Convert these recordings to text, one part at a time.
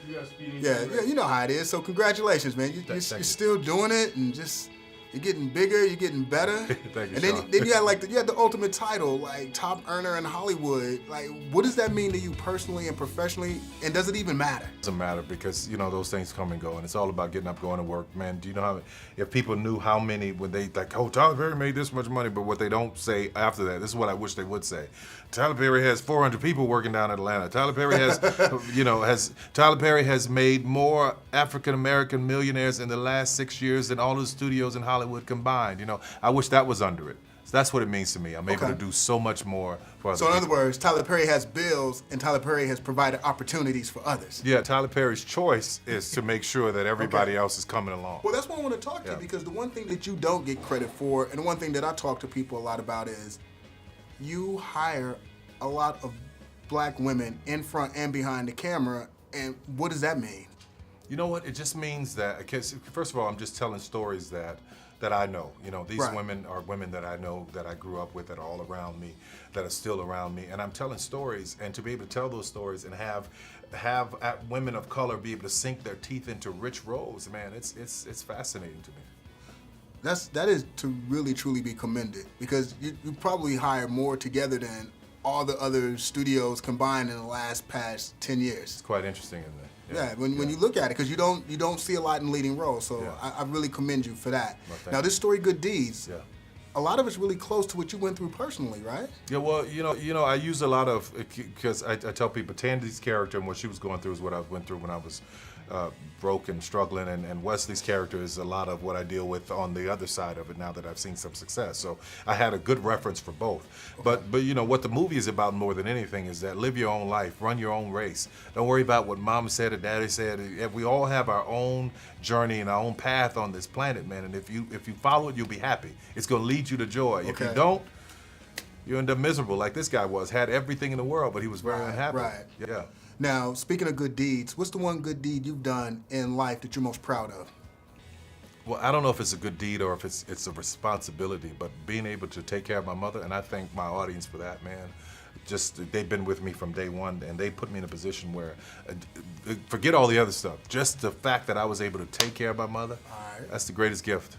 You got speeding. Yeah, you know how it is. So congratulations, man. You're still doing it, and just you're getting bigger, you're getting better. Thank you, and Sean. then you had you had the ultimate title, like top earner in Hollywood. Like, what does that mean to you personally and professionally? And does it even matter? It doesn't matter because those things come and go, and it's all about getting up, going to work, man. Do you know how? If people knew how many when they oh, Tyler Perry made this much money, but what they don't say after that, this is what I wish they would say. Tyler Perry has 400 people working down in Atlanta. Tyler Perry has, Tyler Perry has made more African American millionaires in the last 6 years than all the studios in Hollywood combined. I wish that was under it. So that's what it means to me. I'm able to do so much more for other people. So in other words, Tyler Perry has bills, and Tyler Perry has provided opportunities for others. Yeah, Tyler Perry's choice is to make sure that everybody else is coming along. Well, that's what I want to talk to you, because the one thing that you don't get credit for, and the one thing that I talk to people a lot about is, you hire a lot of black women in front and behind the camera, and what does that mean? You know what? It just means that, because first of all, I'm just telling stories that I know. These women are women that I know, that I grew up with, that are all around me, that are still around me, and I'm telling stories, and to be able to tell those stories and have women of color be able to sink their teeth into rich roles, man, it's fascinating to me. That is to really truly be commended, because you probably hire more together than all the other studios combined in the past 10 years. It's quite interesting, isn't it? Yeah, when you look at it, because you don't see a lot in leading roles, so I really commend you for that. Well, now, this story, Good Deeds, yeah. a lot of it's really close to what you went through personally, right? Yeah, well, I use a lot of, because I tell people, Tandy's character and what she was going through is what I went through when I was broke and struggling, and Wesley's character is a lot of what I deal with on the other side of it now that I've seen some success. So I had a good reference for both. Okay. But what the movie is about more than anything is that live your own life, run your own race. Don't worry about what mama said or daddy said. We all have our own journey and our own path on this planet, man. And if you follow it, you'll be happy. It's going to lead you to joy. Okay. If you don't, you end up miserable, like this guy had everything in the world, but he was very unhappy. Right. Yeah. Now, speaking of good deeds, what's the one good deed you've done in life that you're most proud of? Well, I don't know if it's a good deed or if it's a responsibility, but being able to take care of my mother, and I thank my audience for that, man. Just, they've been with me from day one, and they put me in a position where, forget all the other stuff, just the fact that I was able to take care of my mother, that's the greatest gift.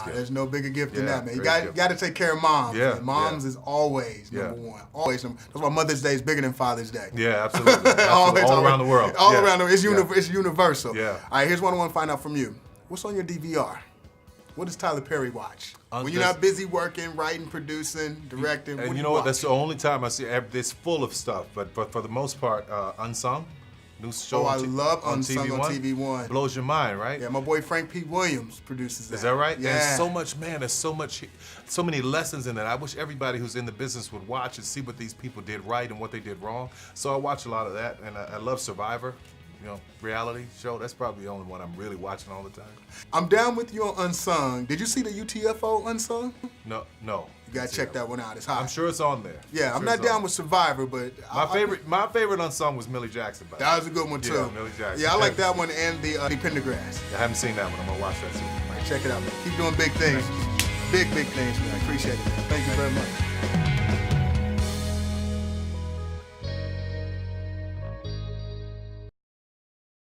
There's no bigger gift than that, man. You got to take care of moms. Yeah, moms is always number one. Always. That's why Mother's Day is bigger than Father's Day. Yeah, absolutely. all around the world. All around the world. It's universal. Yeah. All right, here's what I want to find out from you. What's on your DVR? What does Tyler Perry watch? When you're not busy working, writing, producing, directing, and what do you you know what? watch? That's the only time I see it's full of stuff. But for the most part, Unsung. New show I love Unsung on TV TV1. Blows your mind, right? Yeah, my boy Frank P. Williams produces that. Is that right? Yeah. There's so much, man, there's so many lessons in that. I wish everybody who's in the business would watch and see what these people did right and what they did wrong. So I watch a lot of that, and I love Survivor, reality show. That's probably the only one I'm really watching all the time. I'm down with you on Unsung. Did you see the UTFO Unsung? No. You gotta check that one out. It's hot. I'm sure it's on there. Yeah, I'm not down with Survivor, but my favorite Unsung was Millie Jackson. That was a good one too. Yeah, Millie Jackson. Yeah, I like that one and the Pendergrass. I haven't seen that one. I'm gonna watch that soon. All right, check it out, man. Keep doing big things. Big things, man. I appreciate it, man. Thank you very much.